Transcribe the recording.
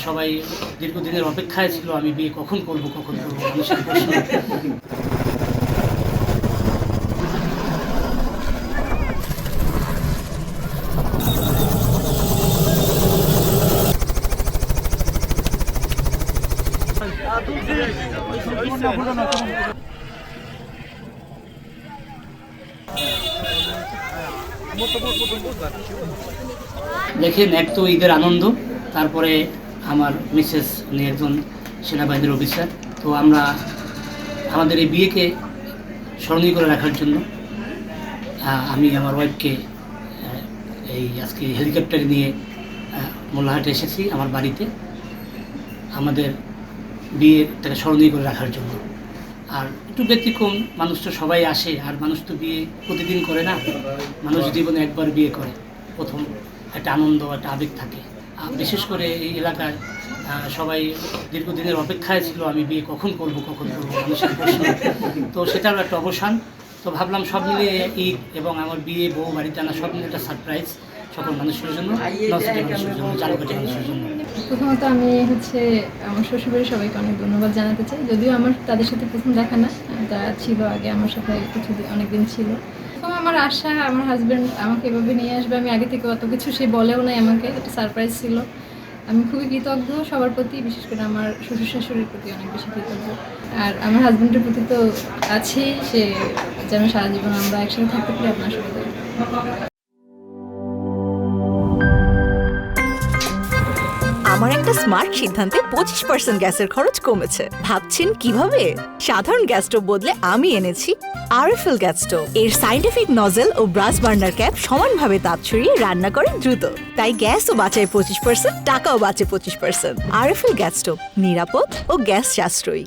সবাই দীর্ঘদিনের অপেক্ষায় ছিল আমি বিয়ে কখন করব মানুষের প্রশ্ন। দেখেন, এক তো ঈদের আনন্দ, তারপরে আমার মিসেস উনি একজন সেনাবাহিনীর অফিসার। তো আমরা আমাদের এই বিয়েকে স্মরণীয় করে রাখার জন্য আমি আমার ওয়াইফকে এই আজকে হেলিকপ্টারে নিয়ে মোল্লাহাটে এসেছি আমার বাড়িতে আমাদের বিয়েটাকে স্মরণীয় করে রাখার জন্য। আর একটু ব্যতিক্রম, মানুষ তো সবাই আসে, আর মানুষ তো বিয়ে প্রতিদিন করে না, মানুষ জীবনে একবার বিয়ে করে, প্রথম একটা আনন্দ, একটা আবেগ থাকে। বিশেষ করে এই এলাকায় সবাই দীর্ঘদিনের অপেক্ষায় ছিল আমি বিয়ে কখন করব মানুষের প্রশ্ন। তো সেটারও একটা অবসান। তো ভাবলাম সব মিলিয়ে ঈদ এবং আমার বিয়ে, বউ বাড়িতে আনা, সব মিলিয়ে একটা সারপ্রাইজ সকল মানুষের জন্য, মানুষের জন্য, জালকাঠি মানুষের জন্য। প্রথমত আমি আমার শ্বশুরবাড়ির সবাইকে অনেক ধন্যবাদ জানাতে চাই। যদিও আমার তাদের সাথে প্রথম দেখা না, তারা ছিল আগে আমার সাথে অনেকদিন ছিল। তো আমার আশা আমার হাজব্যান্ড আমাকে এভাবে নিয়ে আসবে, আমি আগে থেকে অত কিছু সে বলেও নাই আমাকে, একটা সারপ্রাইজ ছিল। আমি খুবই কৃতজ্ঞ সবার প্রতি, বিশেষ করে আমার শ্বশুর শাশুড়ির প্রতি অনেক বেশি কৃতজ্ঞ। আর আমার হাজব্যান্ডের প্রতি তো আছেই, সে যেন সারা জীবন আমরা একসাথে থাকতে পারি আপনার সাথে। আমার একটা স্মার্ট সিদ্ধান্তে 25% গ্যাসের খরচ কমেছে। ভাবছেন কিভাবে? সাধারণ গ্যাস স্টোভ বদলে আমি এনেছি আরএফএল গ্যাস স্টোভ। এর সাইন্টিফিক নজল ও ব্রাস বার্নার ক্যাপ সমানভাবে তাপ ছড়িয়ে রান্না করে দ্রুত, তাই গ্যাসও বাঁচায় 25%, টাকাও বাঁচে 25%। আরএফএল গ্যাস স্টোভ নিরাপদ ও গ্যাস সাশ্রয়ী।